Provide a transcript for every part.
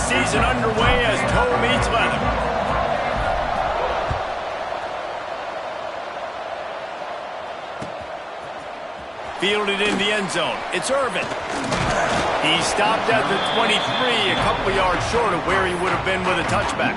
season underway as toe meets leather. Fielded in the end zone. It's Irvin. He stopped at the 23, a couple yards short of where he would have been with a touchback.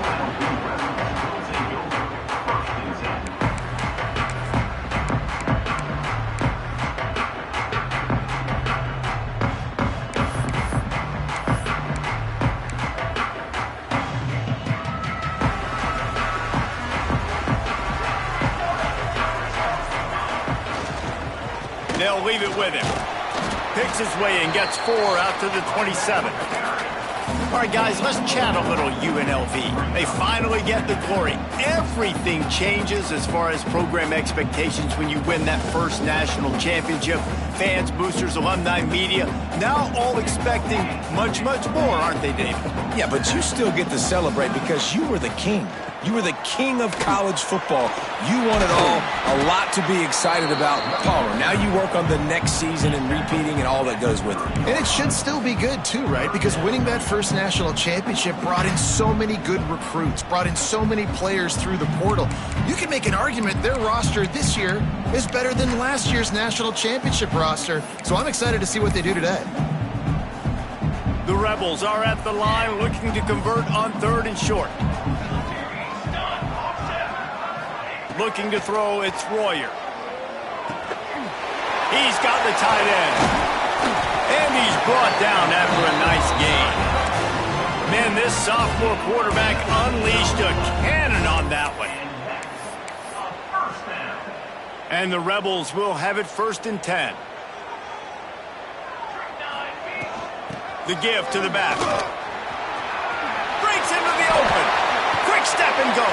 They'll leave it with him. Picks his way and gets 4 out to the 27. All right, guys, let's chat a little UNLV. They finally get the glory. Everything changes as far as program expectations when you win that first national championship. Fans, boosters, alumni, media, now all expecting much, much more, aren't they, David? Yeah, but you still get to celebrate because you were the king. You were the king of college football. You won it all. A lot to be excited about. Palmer, now you work on the next season and repeating and all that goes with it. And it should still be good, too, right? Because winning that first national championship brought in so many good recruits, brought in so many players through the portal. You can make an argument their roster this year is better than last year's national championship roster. So I'm excited to see what they do today. The Rebels are at the line looking to convert on 3rd and short. Looking to throw, it's Royer. He's got the tight end. And he's brought down after a nice gain. Man, this sophomore quarterback unleashed a cannon on that one. And the Rebels will have it 1st and 10. The give to the back. Breaks into the open. Quick step and go.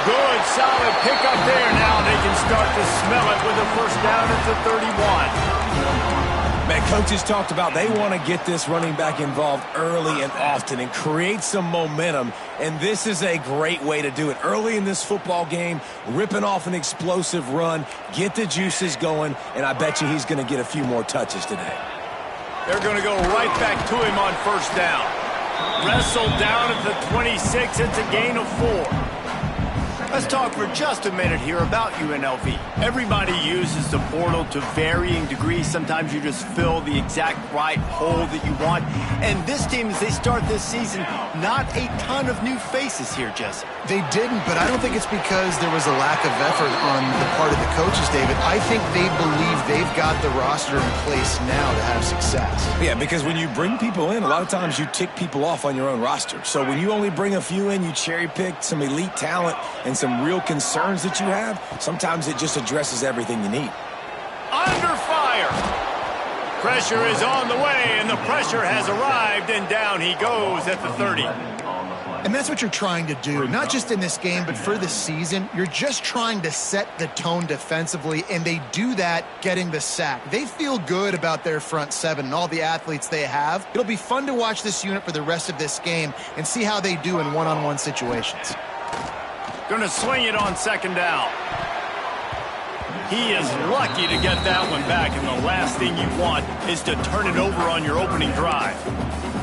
Good, solid pickup there. Now they can start to smell it with a 1st down at the 31. Man, coaches talked about they want to get this running back involved early and often and create some momentum, and this is a great way to do it. Early in this football game, ripping off an explosive run, get the juices going, and I bet you he's going to get a few more touches today. They're going to go right back to him on 1st down. Wrestled down at the 26. It's a gain of 4. Let's talk for just a minute here about UNLV. Everybody uses the portal to varying degrees. Sometimes you just fill the exact right hole that you want. And this team, as they start this season, not a ton of new faces here, Jesse. They didn't, but I don't think it's because there was a lack of effort on the part of the coaches, David. I think they believe they've got the roster in place now to have success. Yeah, because when you bring people in, a lot of times you tick people off on your own roster. So when you only bring a few in, you cherry-pick some elite talent and some real concerns that you have, sometimes it just addresses everything you need. Under fire. Pressure is on the way, and the pressure has arrived, and down he goes at the 30. And that's what you're trying to do, not just in this game, but for the season. You're just trying to set the tone defensively, and they do that getting the sack. They feel good about their front seven and all the athletes they have. It'll be fun to watch this unit for the rest of this game and see how they do in one-on-one situations. Going to swing it on 2nd down. He is lucky to get that one back, and the last thing you want is to turn it over on your opening drive.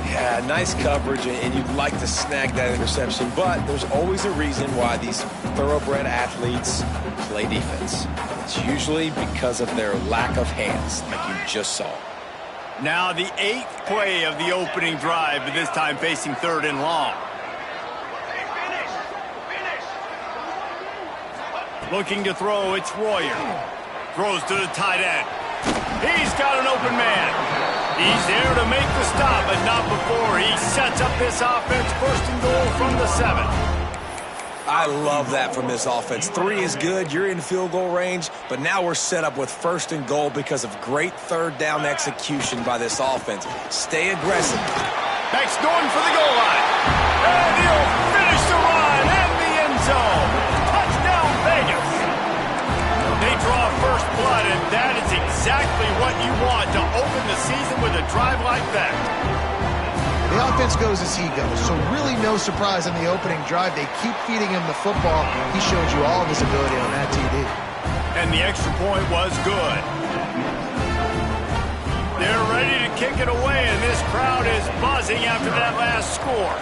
Yeah, nice coverage, and you'd like to snag that interception, but there's always a reason why these thoroughbred athletes play defense. It's usually because of their lack of hands, like you just saw. Now the 8th play of the opening drive, but this time facing 3rd and long. Looking to throw, it's Royer. Throws to the tight end. He's got an open man. He's there to make the stop, but not before he sets up this offense. 1st and goal from the 7. I love that from this offense. 3 is good. You're in field goal range, but now we're set up with 1st and goal because of great 3rd down execution by this offense. Stay aggressive. Beck's going for the goal line. And he'll finish the run and the end zone. Touchdown, Vegas. They draw first blood, and that is exactly what you want to open the season with a drive like that. The offense goes as he goes, so really no surprise on the opening drive. They keep feeding him the football. He showed you all of his ability on that TD. And the extra point was good. They're ready to kick it away, and this crowd is buzzing after that last score.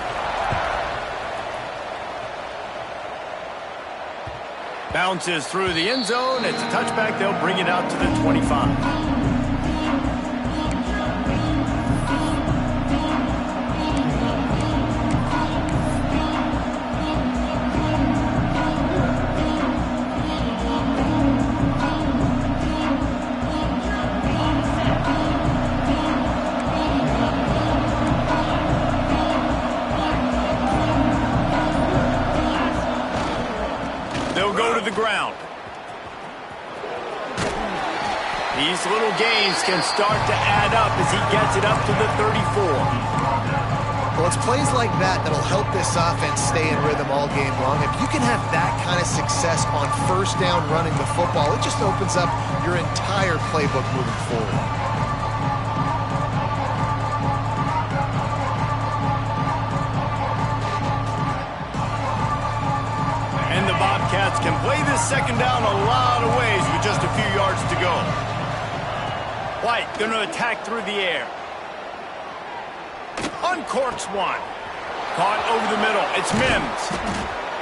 Bounces through the end zone. It's a touchback. They'll bring it out to the 25. The ground. These little gains can start to add up as he gets it up to the 34. Well, it's plays like that that'll help this offense stay in rhythm all game long. If you can have that kind of success on first down running the football, it just opens up your entire playbook moving forward. Bobcats can play this second down a lot of ways with just a few yards to go. White going to attack through the air. Uncorks one. Caught over the middle. It's Mims.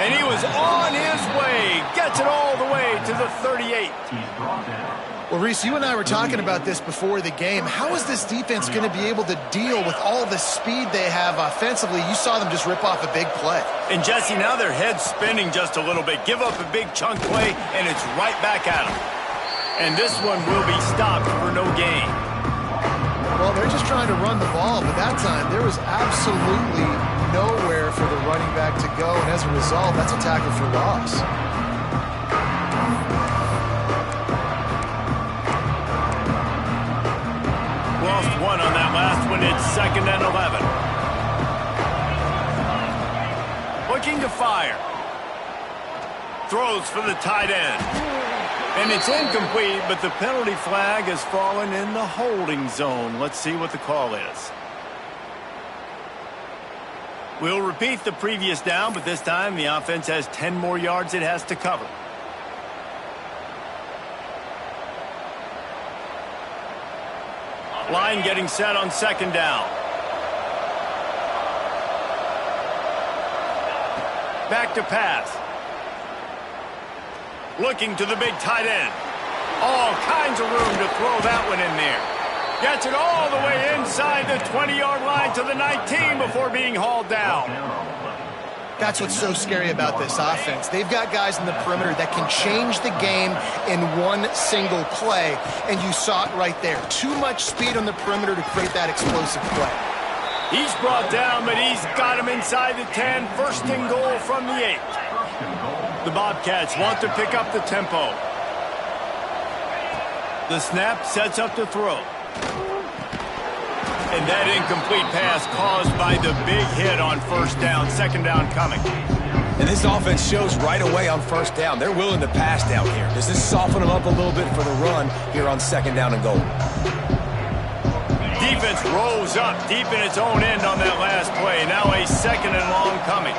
And he was on his way. Gets it all the way to the 38. Well, Reese, you and I were talking about this before the game. How is this defense going to be able to deal with all the speed they have offensively? You saw them just rip off a big play. And, Jesse, now their head's spinning just a little bit. Give up a big chunk play, and it's right back at them. And this one will be stopped for no gain. Well, they're just trying to run the ball, but that time there was absolutely nowhere for the running back to go. And as a result, that's a tackle for loss. Lost one on that last one. It's 2nd and 11. Looking to fire. Throws for the tight end. And it's incomplete, but the penalty flag has fallen in the holding zone. Let's see what the call is. We'll repeat the previous down, but this time the offense has 10 more yards it has to cover. Line getting set on 2nd down. Back to pass. Looking to the big tight end. All kinds of room to throw that one in there. Gets it all the way inside the 20-yard line to the 19 before being hauled down. That's what's so scary about this offense. They've got guys in the perimeter that can change the game in one single play, and you saw it right there. Too much speed on the perimeter to create that explosive play. He's brought down, but he's got him inside the 10. 1st and goal from the 8. The Bobcats want to pick up the tempo. The snap sets up the throw. And that incomplete pass caused by the big hit on 1st down. 2nd down coming. And this offense shows right away on 1st down. They're willing to pass down here. Does this soften them up a little bit for the run here on 2nd down and goal? Defense rose up deep in its own end on that last play. Now a 2nd and long coming.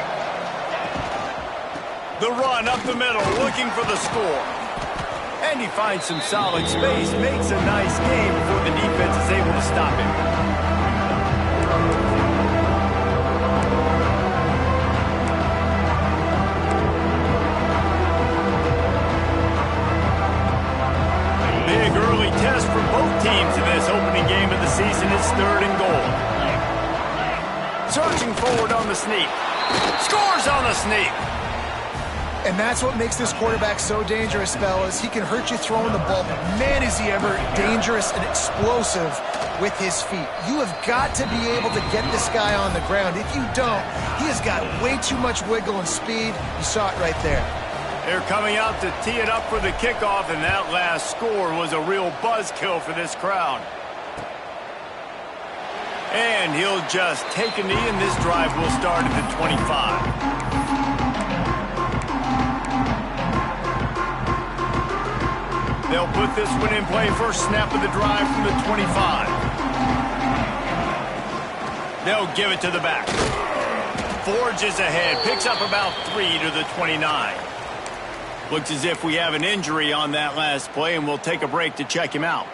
The run up the middle, looking for the score. And he finds some solid space, makes a nice game before the defense is able to stop him. Big early test for both teams in this opening game of the season. It's 3rd and goal. Searching forward on the sneak. Scores on the sneak. And that's what makes this quarterback so dangerous, fellas. He can hurt you throwing the ball, but man, is he ever dangerous and explosive with his feet. You have got to be able to get this guy on the ground. If you don't, he has got way too much wiggle and speed. You saw it right there. They're coming out to tee it up for the kickoff, and that last score was a real buzzkill for this crowd. And he'll just take a knee, and this drive will start at the 25. They'll put this one in play. First snap of the drive from the 25. They'll give it to the back. Forges ahead. Picks up about 3 to the 29. Looks as if we have an injury on that last play, and we'll take a break to check him out.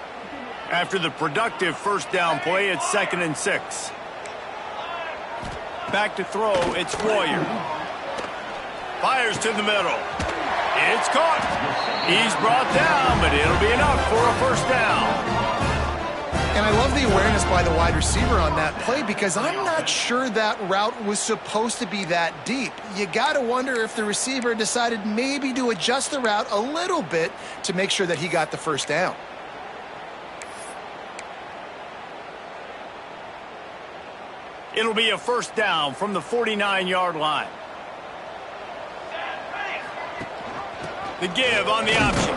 After the productive first down play, it's 2nd and 6. Back to throw, it's Warrior. Fires to the middle. It's caught. He's brought down, but it'll be enough for a first down. And I love the awareness by the wide receiver on that play because I'm not sure that route was supposed to be that deep. You got to wonder if the receiver decided maybe to adjust the route a little bit to make sure that he got the first down. It'll be a first down from the 49-yard line. The give on the option.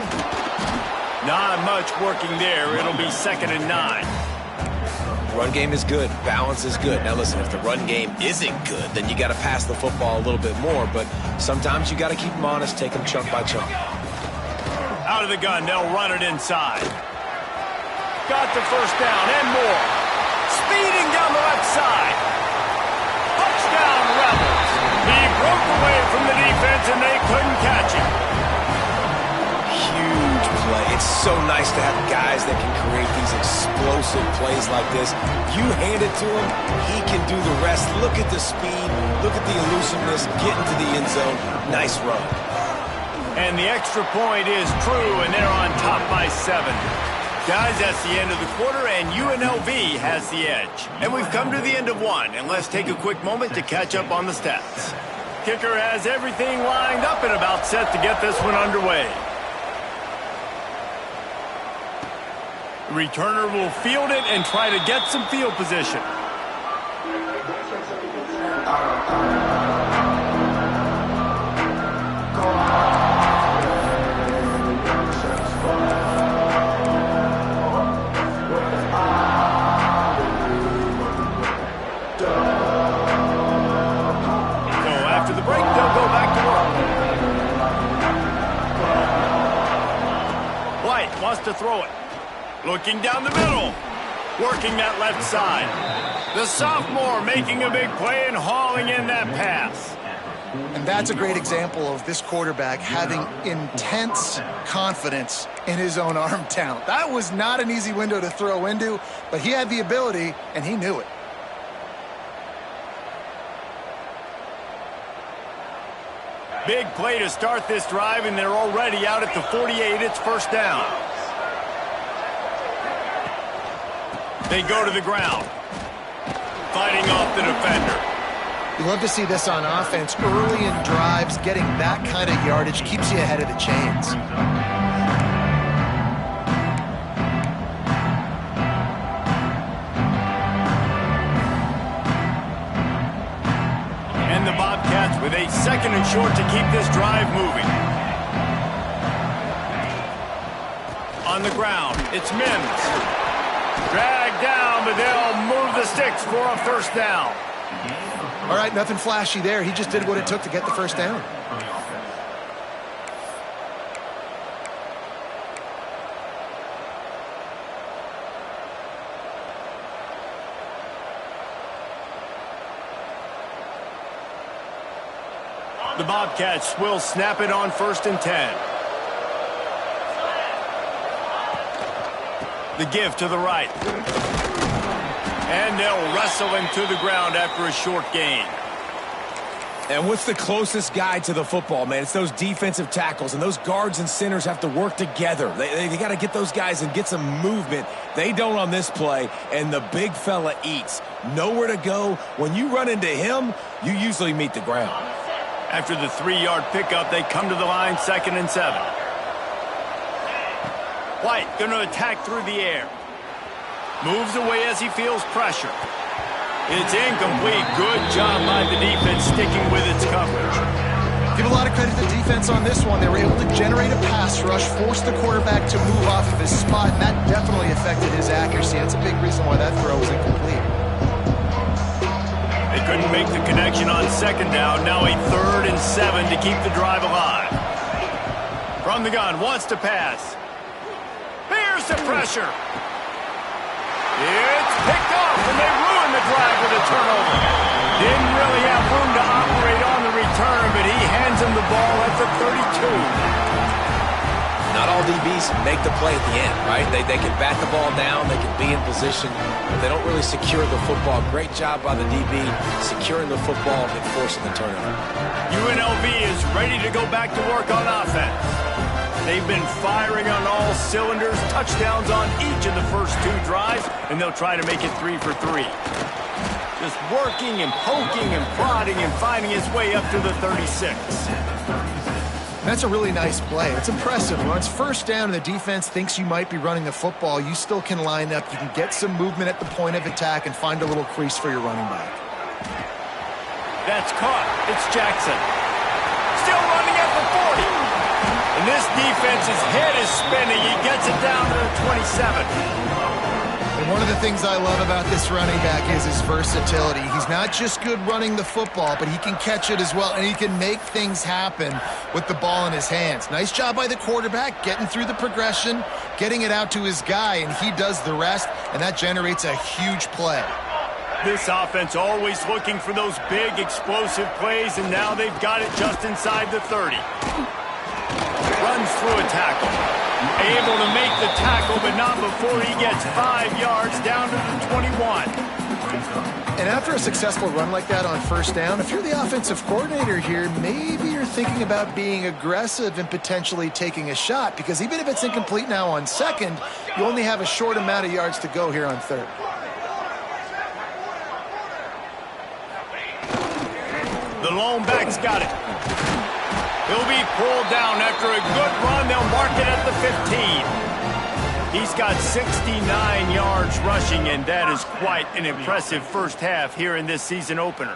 Not much working there. It'll be 2nd and 9. Run game is good. Balance is good. Now listen, if the run game isn't good, then you got to pass the football a little bit more. But sometimes you got to keep them honest, take them chunk by chunk. Out of the gun, they'll run it inside. Got the first down and more. Speeding down the left side. Touchdown, Rebels. He broke away from the defense and they couldn't catch him. Huge play. It's so nice to have guys that can create these explosive plays like this. You hand it to him, he can do the rest. Look at the speed. Look at the elusiveness. Get into the end zone. Nice run. And the extra point is true, and they're on top by 7. Guys, that's the end of the quarter, and UNLV has the edge. And we've come to the end of one, and let's take a quick moment to catch up on the stats. Kicker has everything lined up and about set to get this one underway. Returner will field it and try to get some field position. Wants to throw it. Looking down the middle. Working that left side. The sophomore making a big play and hauling in that pass. And that's a great example of this quarterback having intense confidence in his own arm talent. That was not an easy window to throw into, but he had the ability, and he knew it. Big play to start this drive, and they're already out at the 48. It's first down. They go to the ground. Fighting off the defender. You love to see this on offense. Early in drives, getting that kind of yardage keeps you ahead of the chains. And the Bobcats with a 2nd and short to keep this drive moving. On the ground, it's Mims. Dragged down, but they'll move the sticks for a first down. All right, nothing flashy there. He just did what it took to get the first down. The Bobcats will snap it on 1st and 10. The give to the right. And they'll wrestle him to the ground after a short gain. And what's the closest guy to the football, man? It's those defensive tackles, and those guards and centers have to work together. They got to get those guys and get some movement. They don't on this play, and the big fella eats. Nowhere to go. When you run into him, you usually meet the ground. After the 3-yard pickup, they come to the line, 2nd and 7. White going to attack through the air. Moves away as he feels pressure. It's incomplete. Good job by the defense sticking with its coverage. Give a lot of credit to the defense on this one. They were able to generate a pass rush, force the quarterback to move off of his spot, and that definitely affected his accuracy. That's a big reason why that throw was incomplete. They couldn't make the connection on 2nd down. Now a 3rd and 7 to keep the drive alive. From the gun, wants to pass. Here's the pressure. It's picked off, and they ruin the drive with a turnover. Didn't really have room to operate on the return, but he hands him the ball at the 32. not all DBs make the play at the end, right? They can bat the ball down, they can be in position, but they don't really secure the football. Great job by the DB securing the football and forcing the turnover. UNLV is ready to go back to work on offense. They've been firing on all cylinders, touchdowns on each of the first 2 drives, and they'll try to make it 3 for 3. Just working and poking and prodding and finding his way up to the 36. That's a really nice play. It's impressive. When it's first down and the defense thinks you might be running the football, you still can line up. You can get some movement at the point of attack and find a little crease for your running back. That's caught. It's Jackson. Still running at the 40. And this defense's head is spinning. He gets it down to the 27. And one of the things I love about this running back is his versatility. He's not just good running the football, but he can catch it as well, and he can make things happen with the ball in his hands. Nice job by the quarterback, getting through the progression, getting it out to his guy, and he does the rest, and that generates a huge play. This offense always looking for those big, explosive plays, and now they've got it just inside the 30. Runs through a tackle. Able to make the tackle, but not before he gets 5 yards down to the 21. And after a successful run like that on first down, if you're the offensive coordinator here, maybe you're thinking about being aggressive and potentially taking a shot, because even if it's incomplete now on second, you only have a short amount of yards to go here on third. The lone back's got it. He'll be pulled down after a good run. They'll mark it at the 15. He's got 69 yards rushing, and that is quite an impressive first half here in this season opener.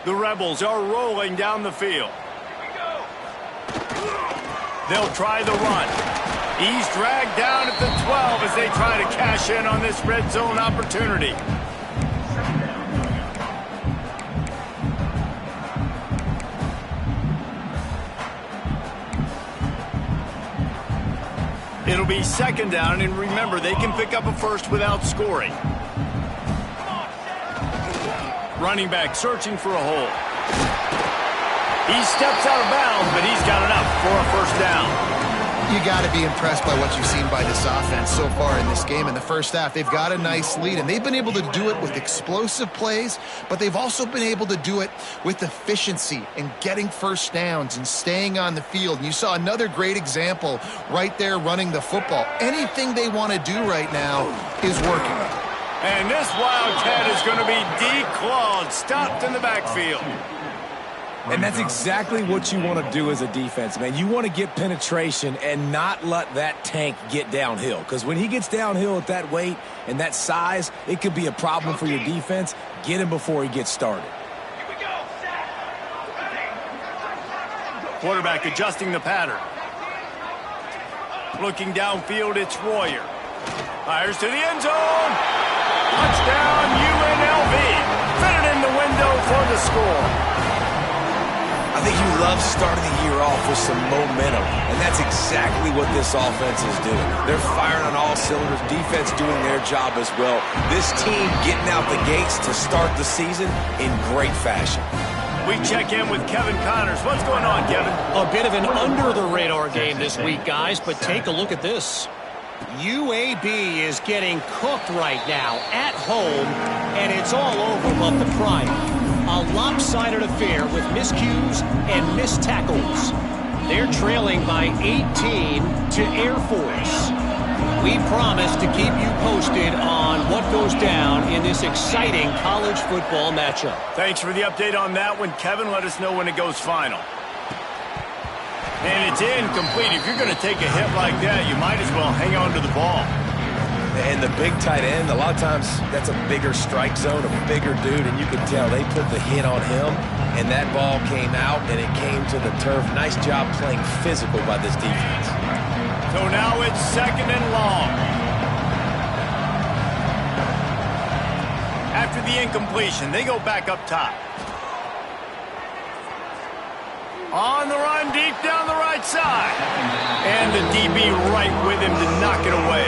The Rebels are rolling down the field. They'll try the run. He's dragged down at the 12 as they try to cash in on this red zone opportunity. It'll be second down, and remember, they can pick up a first without scoring. Running back searching for a hole. He steps out of bounds, but he's got enough for a first down. You got to be impressed by what you've seen by this offense so far in this game. In the first half, they've got a nice lead, and they've been able to do it with explosive plays, but they've also been able to do it with efficiency and getting first downs and staying on the field. And you saw another great example right there running the football. Anything they want to do right now is working. And this Wildcat is going to be declawed, stopped in the backfield. And that's exactly what you want to do as a defense, man. You want to get penetration and not let that tank get downhill. Because when he gets downhill at that weight and that size, it could be a problem for your defense. Get him before he gets started. Quarterback adjusting the pattern. Looking downfield, it's Royer. Fires to the end zone. Touchdown, UNLV. Fitted in the window for the score. I think you love starting the year off with some momentum, and that's exactly what this offense is doing. They're firing on all cylinders, defense doing their job as well. This team getting out the gates to start the season in great fashion. We check in with Kevin Connors. What's going on, Kevin? A bit of an under-the-radar game this week, guys, but take a look at this. UAB is getting cooked right now at home, and it's all over but the pride. A lopsided affair with miscues and missed tackles. They're trailing by 18 to Air Force. We promise to keep you posted on what goes down in this exciting college football matchup. Thanks for the update on that one, Kevin. Let us know when it goes final. And it's incomplete. If you're going to take a hit like that, you might as well hang on to the ball. And the big tight end, a lot of times that's a bigger strike zone, a bigger dude, and you can tell they put the hit on him, and that ball came out, and it came to the turf. Nice job playing physical by this defense. So now it's second and long. After the incompletion, they go back up top. On the run, deep down the right side. And the DB right with him to knock it away.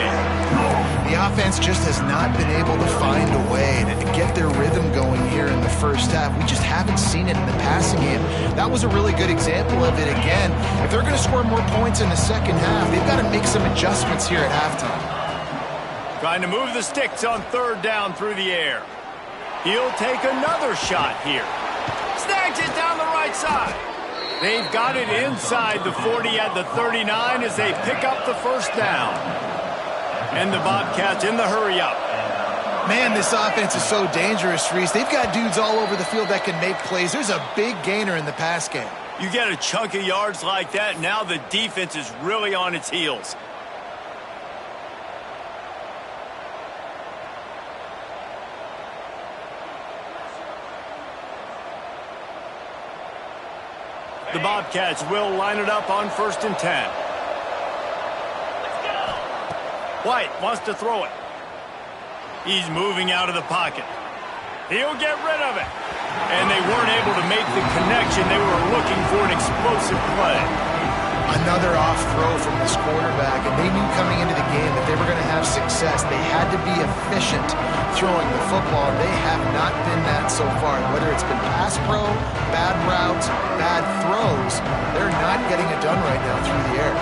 The offense just has not been able to find a way to get their rhythm going here in the first half. We just haven't seen it in the passing game. That was a really good example of it again. If they're going to score more points in the second half, they've got to make some adjustments here at halftime. Trying to move the sticks on third down through the air. He'll take another shot here. Snags it down the right side. They've got it inside the 40 at the 39 as they pick up the first down. And the Bobcats in the hurry-up. Man, this offense is so dangerous, Reese. They've got dudes all over the field that can make plays. There's a big gainer in the pass game. You get a chunk of yards like that, now the defense is really on its heels. The Bobcats will line it up on 1st and 10. White wants to throw it. He's moving out of the pocket. He'll get rid of it. And they weren't able to make the connection. They were looking for an explosive play. Another off throw from this quarterback, and they knew coming into the game that they were going to have success. They had to be efficient throwing the football. They have not been that so far. Whether it's been pass pro, bad routes, bad throws, they're not getting it done right now through the air.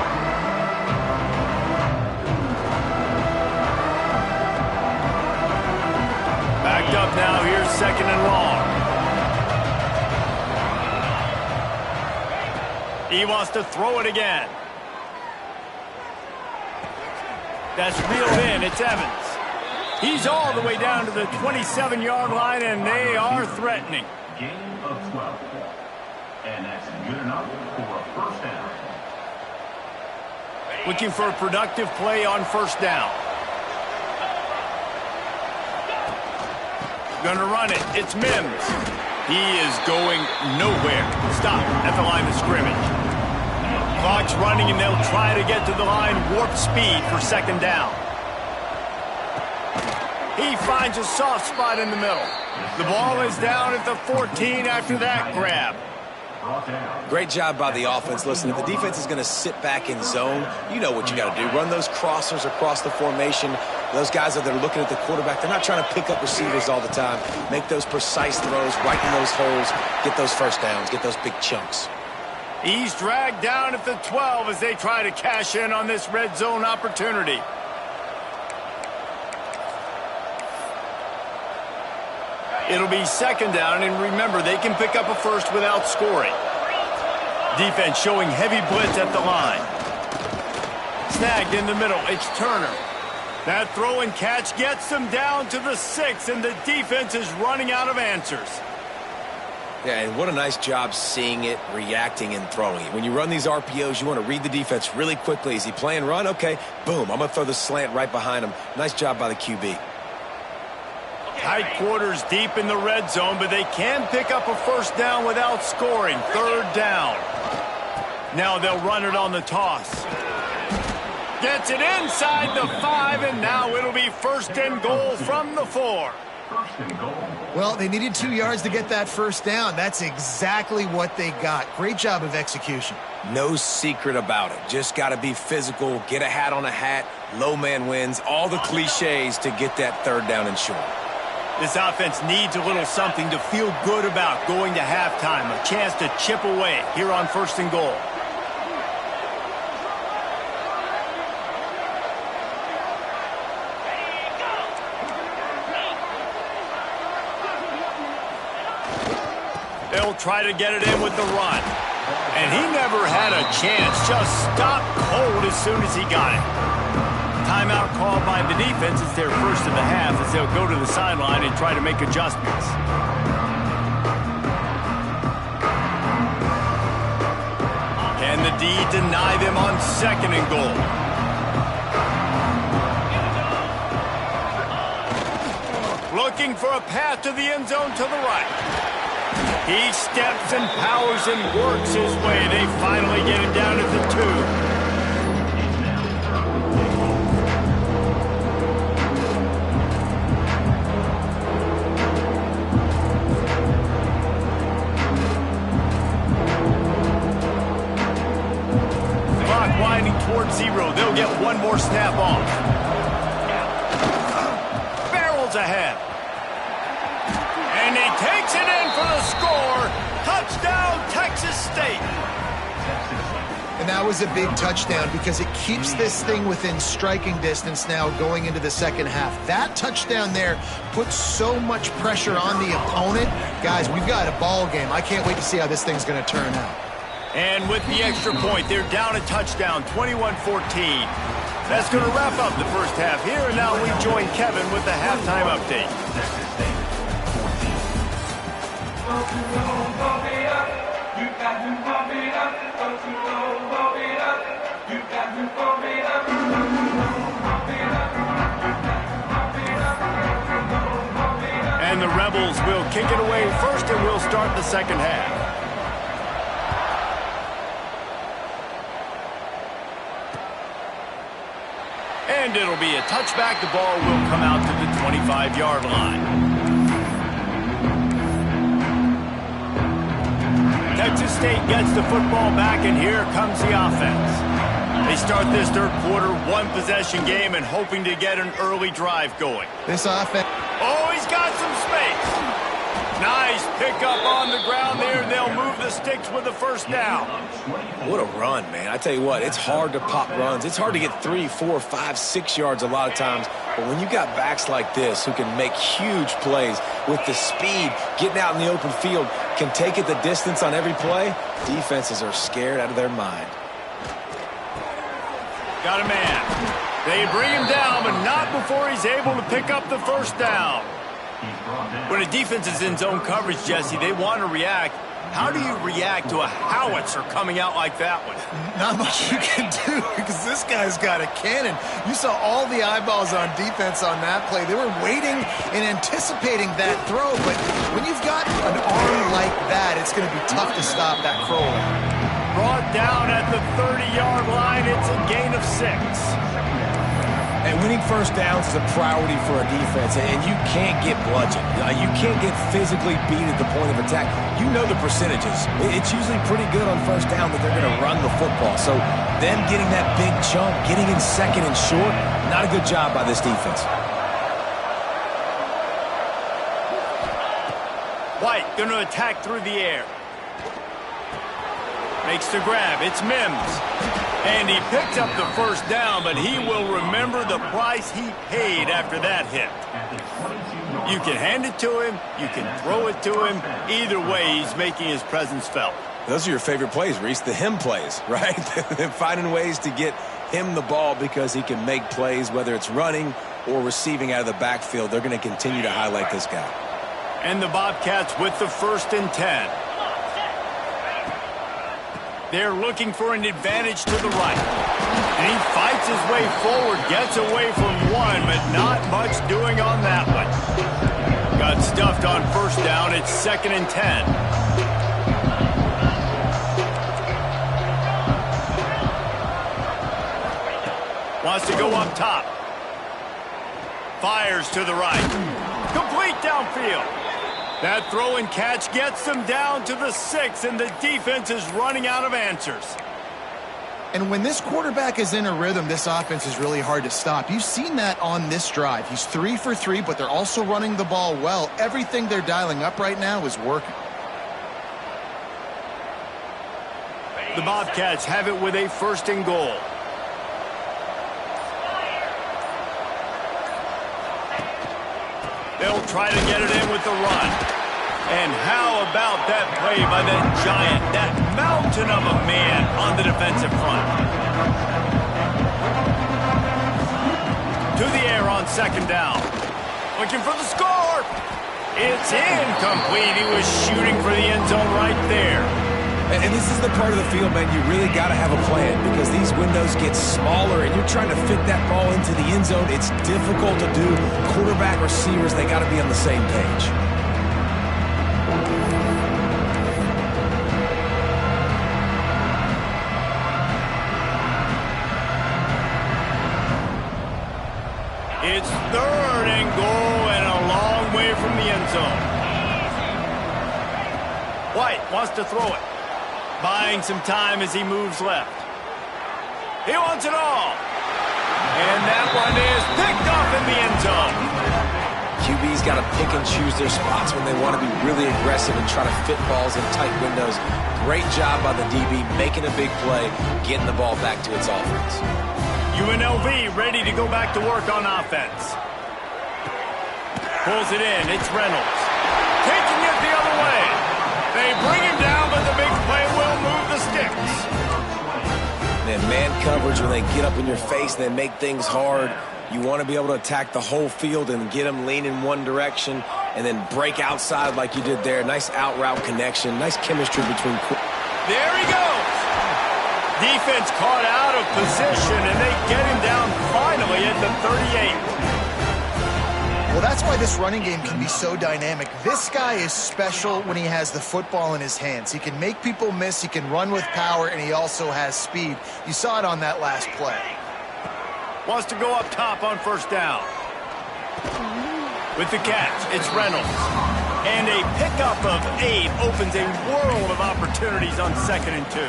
Backed up now. Here's 2nd and long. He wants to throw it again. That's reeled in. It's Evans. He's all the way down to the 27-yard line, and they are threatening. Gain of 12. And that's good enough for a first down. Looking for a productive play on 1st down. Gonna run it. It's Mims. He is going nowhere. Stop at the line of scrimmage. Clock's running, and they'll try to get to the line warp speed for 2nd down. He finds a soft spot in the middle. The ball is down at the 14 after that grab. Great job by the offense. Listen, if the defense is going to sit back in zone, you know what you got to do. Run those crossers across the formation. Those guys that are looking at the quarterback, they're not trying to pick up receivers all the time. Make those precise throws, right in those holes, get those first downs, get those big chunks. He's dragged down at the 12 as they try to cash in on this red zone opportunity. It'll be 2nd down, and remember, they can pick up a first without scoring. Defense showing heavy blitz at the line. Snagged in the middle. It's Turner. That throw and catch gets them down to the 6, and the defense is running out of answers. Yeah, and what a nice job seeing it, reacting, and throwing it. When you run these RPOs, you want to read the defense really quickly. Is he playing run? Okay, boom, I'm going to throw the slant right behind him. Nice job by the QB. Tight quarters deep in the red zone, but they can pick up a first down without scoring. 3rd down. Now they'll run it on the toss. Gets it inside the 5, and now it'll be 1st and goal from the 4. Well, they needed 2 yards to get that first down. That's exactly what they got. Great job of execution. No secret about it. Just got to be physical, get a hat on a hat, low man wins, all the cliches to get that 3rd down and short. This offense needs a little something to feel good about going to halftime. A chance to chip away here on 1st and goal. They'll try to get it in with the run. And he never had a chance. Just stopped cold as soon as he got it. Timeout called by the defense. It's their first of the half as they'll go to the sideline and try to make adjustments. Can the D deny them on 2nd and goal? Looking for a path to the end zone to the right. He steps and powers and works his way. They finally get him down at the 2. Clock winding towards 0. They'll get one more snap off. takes it in for the score. Touchdown, Texas State. And that was a big touchdown because it keeps this thing within striking distance now going into the second half. That touchdown there puts so much pressure on the opponent. Guys, we've got a ball game. I can't wait to see how this thing's going to turn out. And with the extra point, they're down a touchdown, 21-14. That's going to wrap up the first half here, and now we join Kevin with the halftime update. And the Rebels will kick it away first, and we'll start the second half. And it'll be a touchback. The ball will come out to the 25-yard line. Texas State gets the football back, and here comes the offense. They start this third quarter one-possession game and hoping to get an early drive going. This offense... Oh, he's got some space. Nice pickup on the ground there. They'll move the sticks with the first down. What a run, man. I tell you what, it's hard to pop runs. It's hard to get 3, 4, 5, 6 yards a lot of times. But when you got backs like this who can make huge plays with the speed, getting out in the open field, can take it the distance on every play, defenses are scared out of their mind. Got a man. They bring him down, but not before he's able to pick up the first down. When a defense is in zone coverage, Jesse, they want to react. How do you react to a howitzer coming out like that one? Not much you can do because this guy's got a cannon. You saw all the eyeballs on defense on that play. They were waiting and anticipating that throw, but when you've got an arm like that, it's going to be tough to stop that crawler. Brought down at the 30-yard line. It's a gain of 6. And winning first downs is a priority for a defense, and you can't get bludgeoned. You can't get physically beat at the point of attack. You know the percentages. It's usually pretty good on first down that they're going to run the football. So them getting that big chunk, getting in second and short, not a good job by this defense. White going to attack through the air. Makes the grab. It's Mims. And he picked up the first down, but he will remember the price he paid after that hit. You can hand it to him. You can throw it to him. Either way, he's making his presence felt. Those are your favorite plays, Reese, the him plays, right? They're finding ways to get him the ball because he can make plays, whether it's running or receiving out of the backfield. They're going to continue to highlight this guy. And the Bobcats with the 1st and 10. They're looking for an advantage to the right. And he fights his way forward, gets away from one, but not much doing on that one. Got stuffed on first down. It's 2nd and 10. Wants to go up top. Fires to the right. Complete downfield. That throw and catch gets them down to the 6, and the defense is running out of answers. And when this quarterback is in a rhythm, this offense is really hard to stop. You've seen that on this drive. He's 3 for 3, but they're also running the ball well. Everything they're dialing up right now is working. The Bobcats have it with a 1st and goal. They'll try to get it in with the run. And how about that play by that giant, that mountain of a man on the defensive front? To the air on 2nd down. Looking for the score. It's incomplete. He was shooting for the end zone right there. And this is the part of the field, man, you really got to have a plan because these windows get smaller and you're trying to fit that ball into the end zone. It's difficult to do. Quarterback, receivers, they got to be on the same page. It's 3rd and goal and a long way from the end zone. White wants to throw it. Buying some time as he moves left. He wants it all. And that one is picked up in the end zone. You DB's got to pick and choose their spots when they want to be really aggressive and try to fit balls in tight windows. Great job by the DB making a big play, getting the ball back to its offense. UNLV ready to go back to work on offense. Pulls it in. It's Reynolds. Taking it the other way. They bring him down, but the big play will move the sticks. And man coverage, when they get up in your face and they make things hard, you want to be able to attack the whole field and get them lean in one direction and then break outside like you did there. Nice out route connection. Nice chemistry between. There he goes. Defense caught out of position, and they get him down finally at the 38. Well, that's why this running game can be so dynamic. This guy is special when he has the football in his hands. He can make people miss, he can run with power, and he also has speed. You saw it on that last play. Wants to go up top on first down. With the catch, it's Reynolds. And a pickup of 8 opens a world of opportunities on 2nd and 2.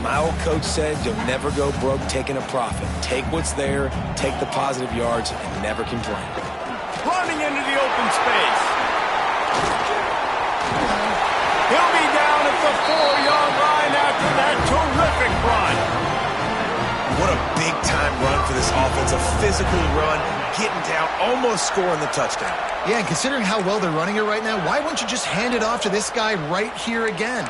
My old coach said you'll never go broke taking a profit. Take what's there, take the positive yards, and never complain. Running into the open space. He'll be down at the 4-yard line after that terrific run. What a big-time run for this offense. A physical run, getting down, almost scoring the touchdown. Yeah, and considering how well they're running it right now, why wouldn't you just hand it off to this guy right here again?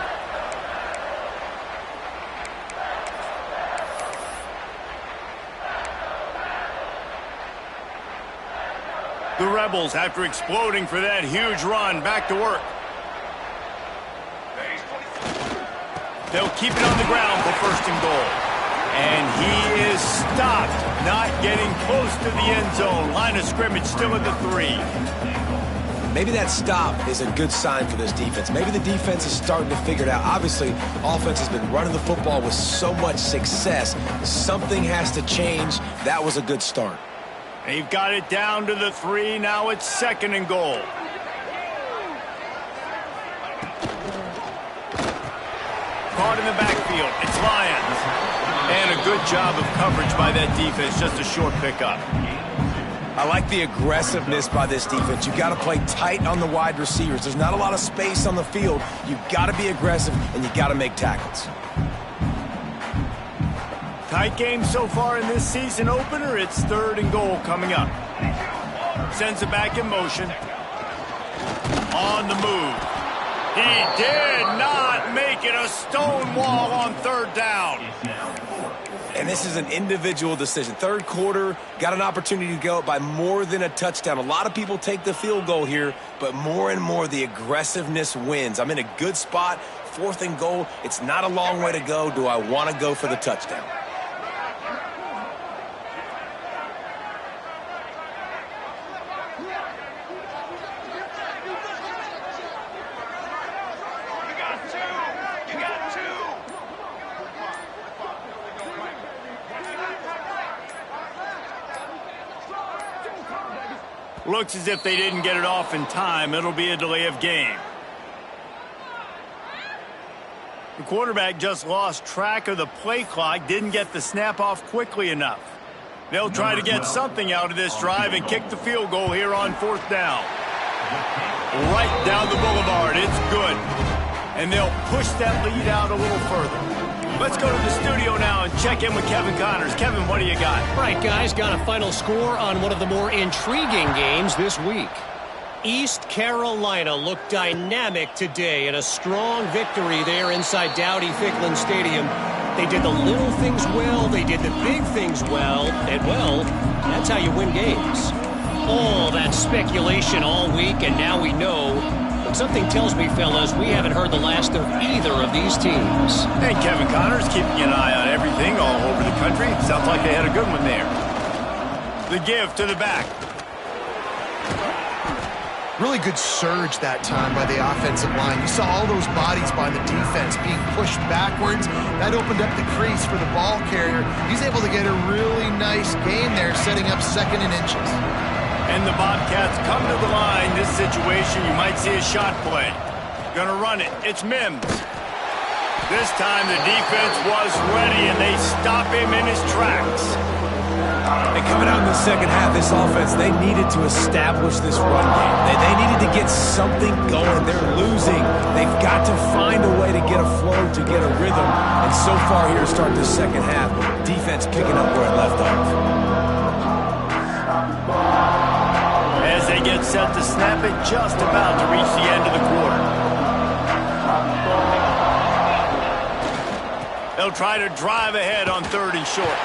The Rebels, after exploding for that huge run, back to work. They'll keep it on the ground for 1st and goal. And he is stopped, not getting close to the end zone. Line of scrimmage still at the 3. Maybe that stop is a good sign for this defense. Maybe the defense is starting to figure it out. Obviously, offense has been running the football with so much success. Something has to change. That was a good start. They've got it down to the 3. Now it's 2nd and goal. Caught in the backfield. It's Lyons. And a good job of coverage by that defense. Just a short pickup. I like the aggressiveness by this defense. You got to play tight on the wide receivers. There's not a lot of space on the field. You got to be aggressive, and you got to make tackles. Tight game so far in this season opener. It's 3rd and goal coming up. Sends it back in motion. On the move. He did not make it a stone wall on 3rd down. And this is an individual decision. 3rd quarter, got an opportunity to go up by more than a touchdown. A lot of people take the field goal here, but more and more the aggressiveness wins. I'm in a good spot. 4th and goal. It's not a long way to go. Do I want to go for the touchdown? Looks as if they didn't get it off in time. It'll be a delay of game. The quarterback just lost track of the play clock, didn't get the snap off quickly enough. They'll try to get something out of this drive and kick the field goal here on 4th down. Right down the boulevard. It's good. And they'll push that lead out a little further. Let's go to the studio now and check in with Kevin Connors. Kevin, what do you got? Right, guys, got a final score on one of the more intriguing games this week. East Carolina looked dynamic today in a strong victory there inside Dowdy-Ficklin Stadium. They did the little things well, they did the big things well, and well, that's how you win games. All that speculation all week, and now we know. But something tells me, fellas, we haven't heard the last of either of these teams. And Kevin Connors keeping an eye on everything all over the country. Sounds like they had a good one there. The give to the back. Really good surge that time by the offensive line. You saw all those bodies by the defense being pushed backwards. That opened up the crease for the ball carrier. He's able to get a really nice gain there, setting up 2nd and inches. And the Bobcats come to the line. This situation, you might see a shot play. Gonna run it. It's Mims. This time the defense was ready, and they stop him in his tracks. And coming out in the second half, this offense, they needed to establish this run game. They needed to get something going. They're losing. They've got to find a way to get a flow, to get a rhythm. And so far here to start this second half, defense picking up where it left off. As they get set to snap it, just about to reach the end of the quarter. They'll try to drive ahead on 3rd and short.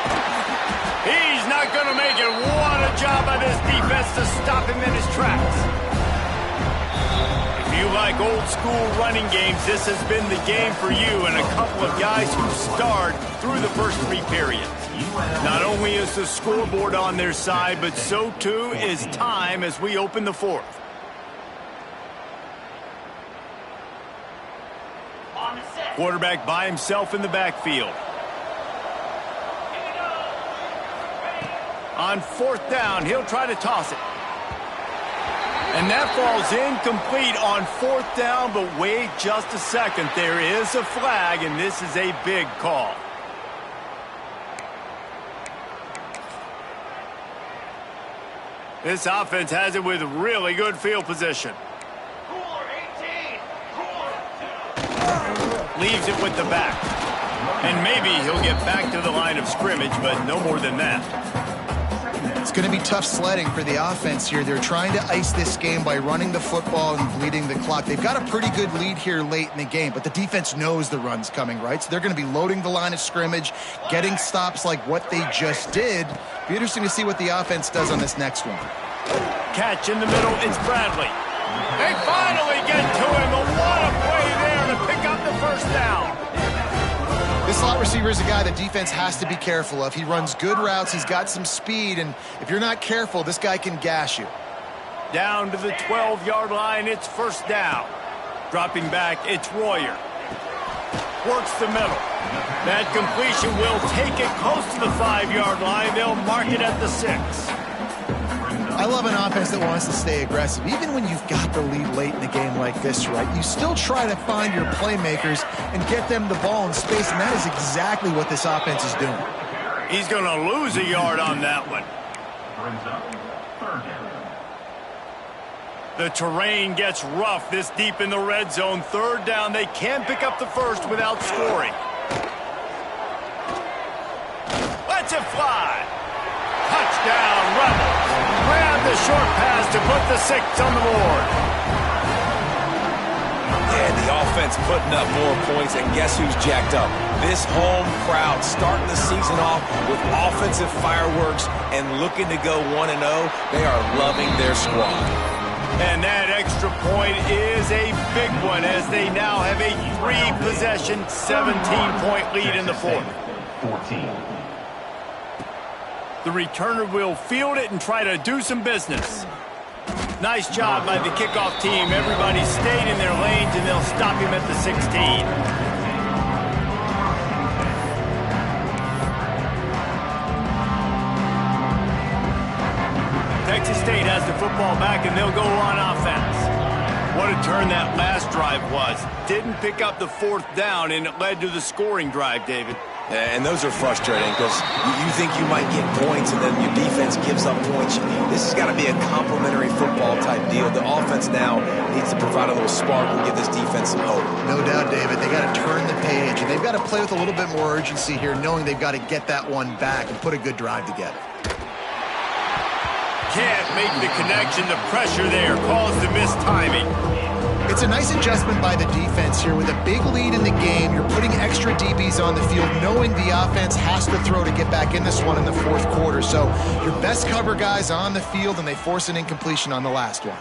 He's not going to make it. What a job by this defense to stop him in his tracks. If you like old school running games, this has been the game for you and a couple of guys who starred through the first 3 periods. Not only is the scoreboard on their side, but so too is time as we open the 4th. Quarterback by himself in the backfield. On 4th down, he'll try to toss it. And that falls incomplete on 4th down, but wait just a second. There is a flag, and this is a big call. This offense has it with really good field position. Leaves it with the back. And maybe he'll get back to the line of scrimmage, but no more than that. It's going to be tough sledding for the offense here. They're trying to ice this game by running the football and bleeding the clock. They've got a pretty good lead here late in the game, but the defense knows the run's coming, right? So they're going to be loading the line of scrimmage, getting stops like what they just did. Be interesting to see what the offense does on this next one. Catch in the middle, it's Bradley. They finally get to him, and what a play there to pick up the 1st down. This slot receiver is a guy the defense has to be careful of. He runs good routes, he's got some speed, and if you're not careful, this guy can gash you. Down to the 12-yard line, it's 1st down. Dropping back, it's Royer. Works the middle. That completion will take it close to the 5-yard line. They'll mark it at the 6. I love an offense that wants to stay aggressive. Even when you've got the lead late in the game like this, right, you still try to find your playmakers and get them the ball in space, and that is exactly what this offense is doing. He's going to lose a yard on that one. The terrain gets rough this deep in the red zone. 3rd down, they can pick up the 1st without scoring. Lets it fly. Touchdown, Rebels. Grab the short pass to put the 6 on the board. And the offense putting up more points, and guess who's jacked up? This home crowd starting the season off with offensive fireworks and looking to go 1-0. They are loving their squad. And that extra point is a big one as they now have a 3-possession, 17-point lead in the 4th. 14. The returner will field it and try to do some business. Nice job by the kickoff team. Everybody stayed in their lanes, and they'll stop him at the 16. Texas State has the football back, and they'll go on offense. What a turn that last drive was. Didn't pick up the 4th down, and it led to the scoring drive, David. And those are frustrating because you think you might get points and then your defense gives up points. This has got to be a complementary football type deal. The offense now needs to provide a little spark and give this defense some hope. No doubt, David. They got to turn the page, and they've got to play with a little bit more urgency here, knowing they've got to get that one back and put a good drive together. Can't make the connection. The pressure there caused the missed timing. It's a nice adjustment by the defense here. With a big lead in the game, you're putting extra DBs on the field, knowing the offense has to throw to get back in this one in the 4th quarter. So your best cover guys on the field, and they force an incompletion on the last one.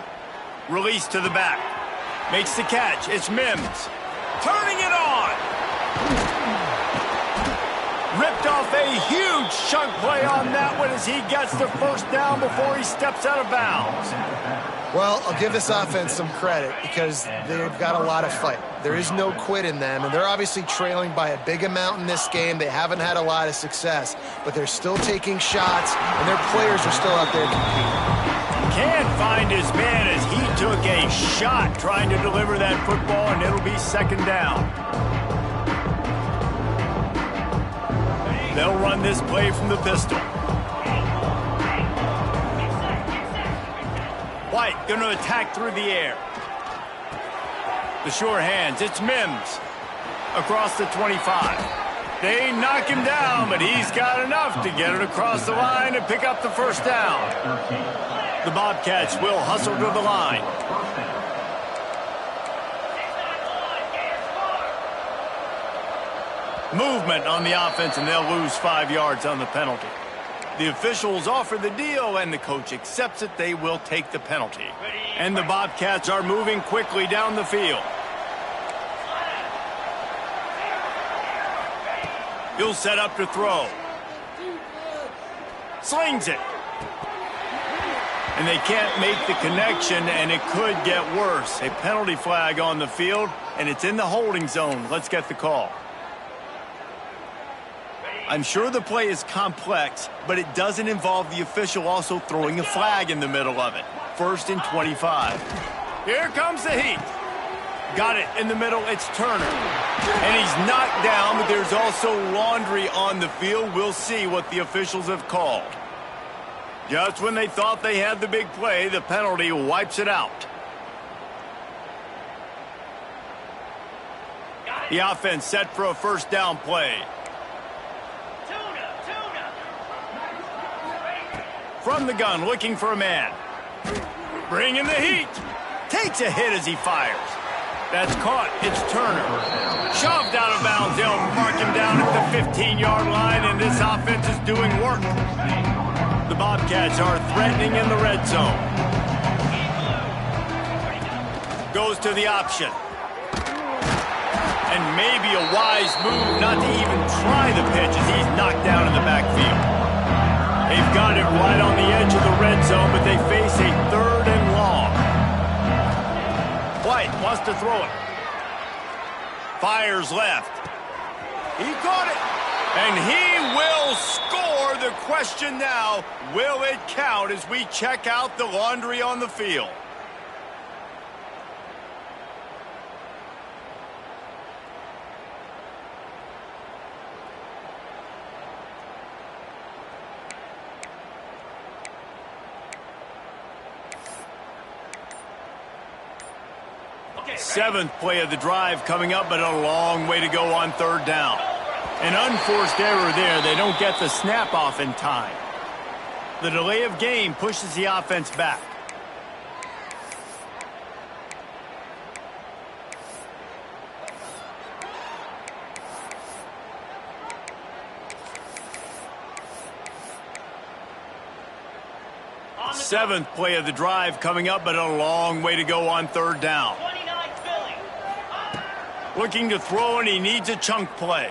Release to the back. Makes the catch. It's Mims. Turning it on. Ripped off a huge chunk play on that one as he gets the 1st down before he steps out of bounds. Well, I'll give this offense some credit because they've got a lot of fight. There is no quit in them, and they're obviously trailing by a big amount in this game. They haven't had a lot of success, but they're still taking shots, and their players are still out there competing. Can't find his man as he took a shot trying to deliver that football, and it'll be 2nd down. They'll run this play from the pistol. White going to attack through the air. The sure hands, it's Mims. Across the 25. They knock him down, but he's got enough to get it across the line and pick up the first down. The Bobcats will hustle to the line. Movement on the offense, and they'll lose 5 yards on the penalty. The officials offer the deal, and the coach accepts it. They will take the penalty. And the Bobcats are moving quickly down the field. He'll set up to throw. Slings it. And they can't make the connection, and it could get worse. A penalty flag on the field, and it's in the holding zone. Let's get the call. I'm sure the play is complex, but it doesn't involve the official also throwing a flag in the middle of it. 1st and 25. Here comes the heat. Got it in the middle. It's Turner. And he's knocked down, but there's also Laundry on the field. We'll see what the officials have called. Just when they thought they had the big play, the penalty wipes it out. The offense set for a first down play. From the gun, looking for a man. Bringing the heat. Takes a hit as he fires. That's caught. It's Turner. Shoved out of bounds. They'll mark him down at the 15-yard line, and this offense is doing work. The Bobcats are threatening in the red zone. Goes to the option. And maybe a wise move not to even try the pitch as he's knocked down in the backfield. They've got it right on the edge of the red zone, but they face a 3rd and long. White wants to throw it. Fires left. He caught it. And he will score. The question now, will it count as we check out the Laundry on the field? Seventh play of the drive coming up, but a long way to go on 3rd down. An unforced error there. They don't get the snap off in time. The delay of game pushes the offense back. Seventh play of the drive coming up, but a long way to go on 3rd down. Looking to throw, and he needs a chunk play.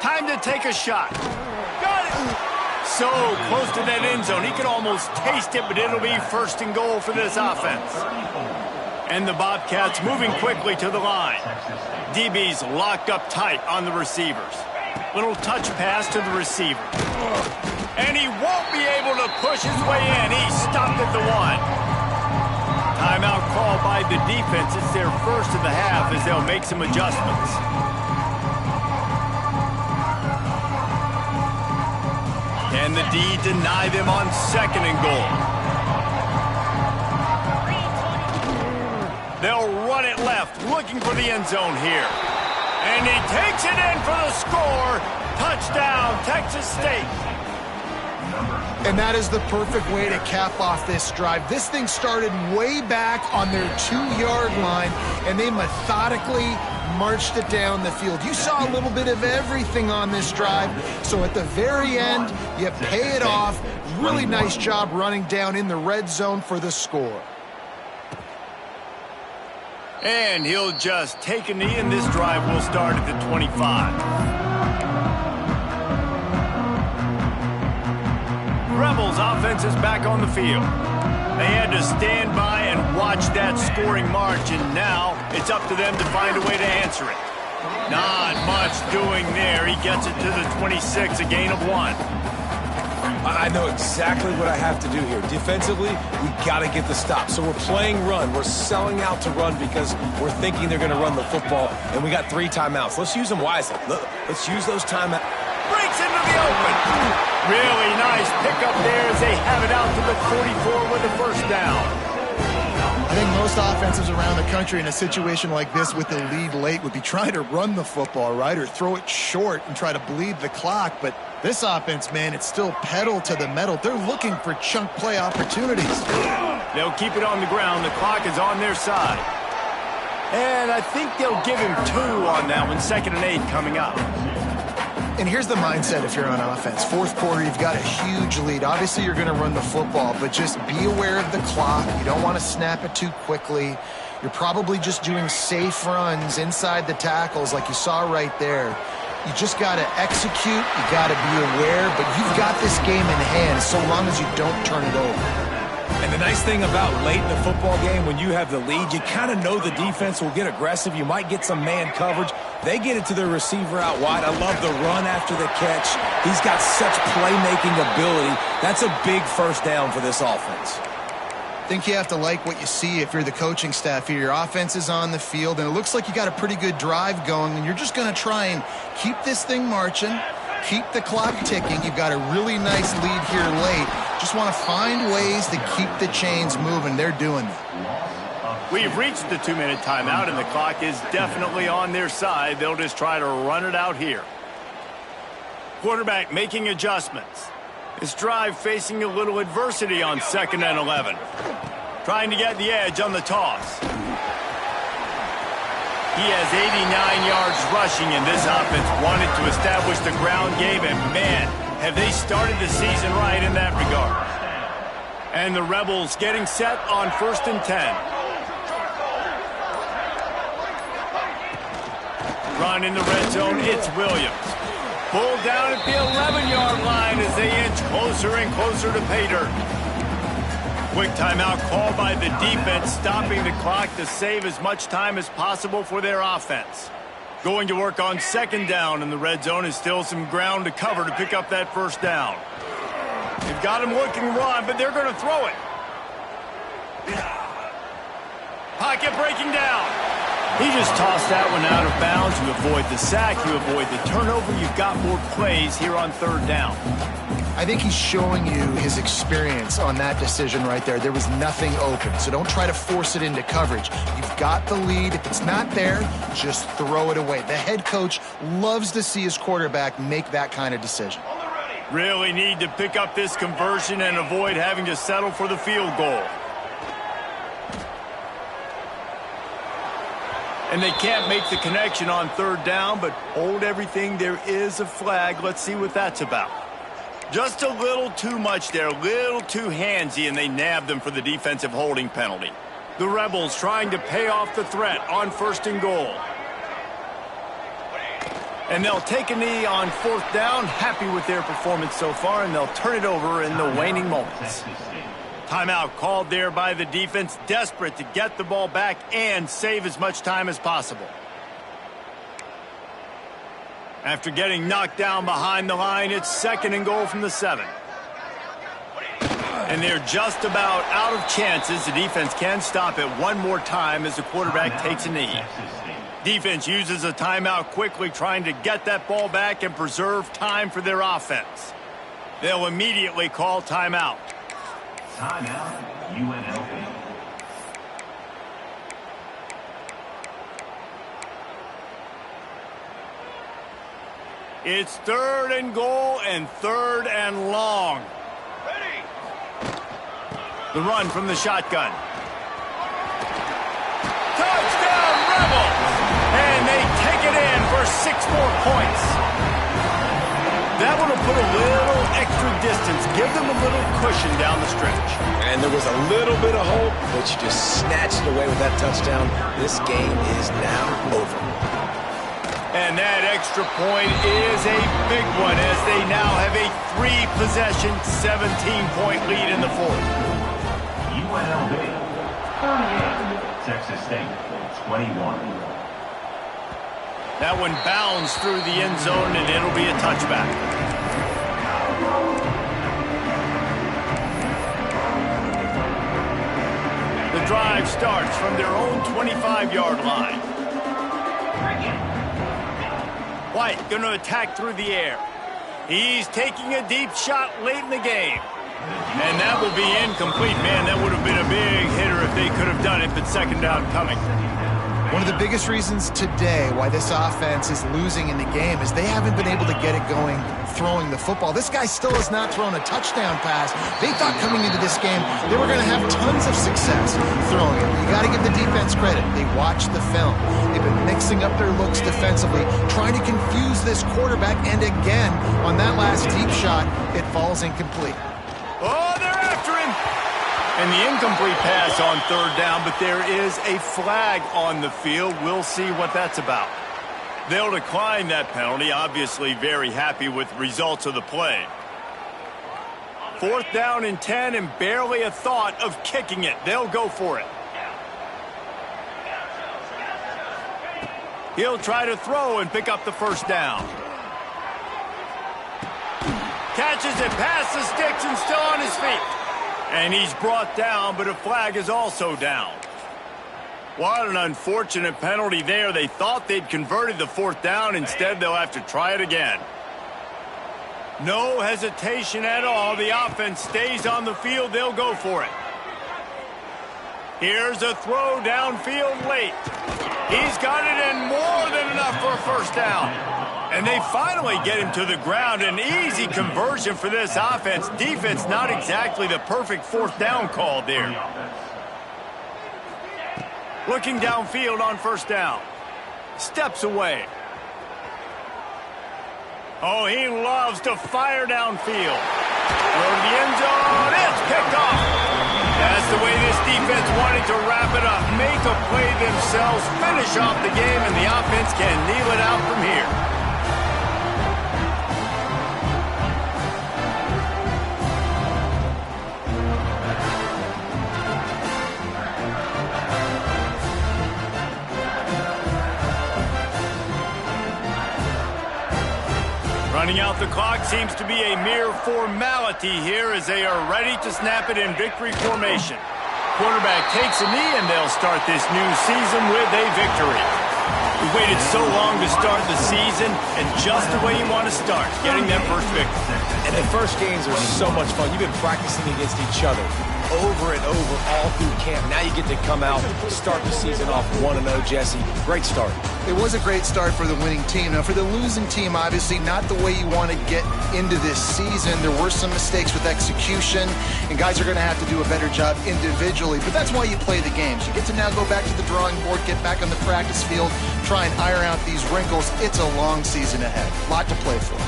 Time to take a shot. Got it! So close to that end zone. He could almost taste it, but it'll be 1st and goal for this offense. And the Bobcats moving quickly to the line. DB's locked up tight on the receivers. Little touch pass to the receiver. And he won't be able to push his way in. He stopped at the 1. Timeout called by the defense. It's their first of the half as they'll make some adjustments. Can the D deny them on 2nd and goal? They'll run it left, looking for the end zone here. And he takes it in for the score. Touchdown, Texas State. And that is the perfect way to cap off this drive. This thing started way back on their 2-yard line, and they methodically marched it down the field. You saw a little bit of everything on this drive, so at the very end, you pay it off. Really nice job running down in the red zone for the score. And he'll just take a knee, and this drive will start at the 25. Rebels offense is back on the field. They had to stand by and watch that scoring march, and now it's up to them to find a way to answer it. Not much doing there. He gets it to the 26, a gain of 1. I know exactly what I have to do here. Defensively, we got to get the stop. So we're playing run. We're selling out to run because we're thinking they're going to run the football, and we got 3 timeouts. Let's use them wisely. Let's use those timeouts. Breaks into the open. Really nice pickup there as they have it out to the 44 with the first down. I think most offenses around the country in a situation like this with the lead late would be trying to run the football, right, or throw it short and try to bleed the clock. But this offense, man, it's still pedal to the metal. They're looking for chunk play opportunities. They'll keep it on the ground. The clock is on their side. And I think they'll give him 2 on that one. 2nd and 8 coming up. And here's the mindset if you're on offense. Fourth quarter, you've got a huge lead. Obviously, you're going to run the football, but just be aware of the clock. You don't want to snap it too quickly. You're probably just doing safe runs inside the tackles like you saw right there. You just got to execute. You got to be aware, but you've got this game in hand so long as you don't turn it over. And the nice thing about late in the football game, when you have the lead, you kind of know the defense will get aggressive. You might get some man coverage. They get it to their receiver out wide. I love the run after the catch. He's got such playmaking ability. That's a big first down for this offense. I think you have to like what you see if you're the coaching staff here. Your offense is on the field, and it looks like you got a pretty good drive going, and you're just going to try and keep this thing marching, keep the clock ticking. You've got a really nice lead here late. Just want to find ways to keep the chains moving. They're doing that. We've reached the 2-minute timeout, and the clock is definitely on their side. They'll just try to run it out here. Quarterback making adjustments. This drive facing a little adversity on 2nd and 11. Trying to get the edge on the toss. He has 89 yards rushing, and this offense wanted to establish the ground game, and man, have they started the season right in that regard. And the Rebels getting set on 1st and 10. Run in the red zone, it's Williams. Pulled down at the 11-yard line as they inch closer and closer to pay dirt. Quick timeout called by the defense, stopping the clock to save as much time as possible for their offense. Going to work on 2nd down in the red zone is still some ground to cover to pick up that first down. They've got him looking run, but they're going to throw it. Pocket breaking down. He just tossed that one out of bounds. You avoid the sack, you avoid the turnover. You've got more plays here on 3rd down. I think he's showing you his experience on that decision right there. There was nothing open, so don't try to force it into coverage. You've got the lead. If it's not there, just throw it away. The head coach loves to see his quarterback make that kind of decision. Really need to pick up this conversion and avoid having to settle for the field goal. And they can't make the connection on 3rd down, but hold everything. There is a flag. Let's see what that's about. Just a little too much there, a little too handsy, and they nabbed them for the defensive holding penalty. The Rebels trying to pay off the threat on 1st and goal. And they'll take a knee on 4th down, happy with their performance so far, and they'll turn it over in the waning moments. Timeout called there by the defense, desperate to get the ball back and save as much time as possible. After getting knocked down behind the line, it's 2nd and goal from the 7. And they're just about out of chances. The defense can stop it one more time as the quarterback takes a knee. Defense uses a timeout quickly, trying to get that ball back and preserve time for their offense. They'll immediately call timeout. Timeout, UNLV. It's 3rd and goal and 3rd and long. Ready. The run from the shotgun. Touchdown, Rebels! And they take it in for 6 more points. That one will put a little extra distance, give them a little cushion down the stretch. And there was a little bit of hope, but you just snatched it away with that touchdown. This game is now over. And that extra point is a big one as they now have a 3-possession, 17-point lead in the 4th. UNLV 48, Texas State 21. That one bounds through the end zone, and it'll be a touchback. The drive starts from their own 25-yard line. White going to attack through the air. He's taking a deep shot late in the game. And that will be incomplete. Man, that would have been a big hitter if they could have done it, but second down coming. One of the biggest reasons today why this offense is losing in the game is they haven't been able to get it going throwing the football. This guy still has not thrown a touchdown pass. They thought coming into this game they were going to have tons of success throwing it. You got to give the defense credit. They watched the film. They've been mixing up their looks defensively, trying to confuse this quarterback, and again, on that last deep shot, it falls incomplete. Oh, they're after him! And the incomplete pass on third down, but there is a flag on the field. We'll see what that's about. They'll decline that penalty, obviously very happy with the results of the play. 4th down and 10 and barely a thought of kicking it. They'll go for it. He'll try to throw and pick up the first down. Catches it past the sticks and still on his feet. And he's brought down, but a flag is also down. What an unfortunate penalty there. They thought they'd converted the 4th down. Instead, they'll have to try it again. No hesitation at all. The offense stays on the field. They'll go for it. Here's a throw downfield late. He's got it in more than enough for a first down. And they finally get him to the ground. An easy conversion for this offense. Defense not exactly the perfect 4th down call there. Looking downfield on first down. Steps away. Oh, he loves to fire downfield. Throw to the end zone. It's picked off. That's the way this defense wanted to wrap it up. Make a play themselves, finish off the game, and the offense can kneel it out from here. Running out the clock seems to be a mere formality here as they are ready to snap it in victory formation. Quarterback takes a knee and they'll start this new season with a victory. We waited so long to start the season, and just the way you want to start, getting that first victory. And the first games are so much fun. You've been practicing against each other over and over all through camp. Now you get to come out, start the season off 1-0, Jesse. Great start. It was a great start for the winning team. Now, for the losing team, obviously not the way you want to get into this season. There were some mistakes with execution, and guys are going to have to do a better job individually. But that's why you play the games. You get to now go back to the drawing board, get back on the practice field, try and iron out these wrinkles. It's a long season ahead. A lot to play for.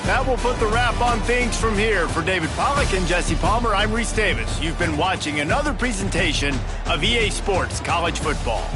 That will put the wrap on things from here. For David Pollack and Jesse Palmer, I'm Reese Davis. You've been watching another presentation of EA Sports College Football.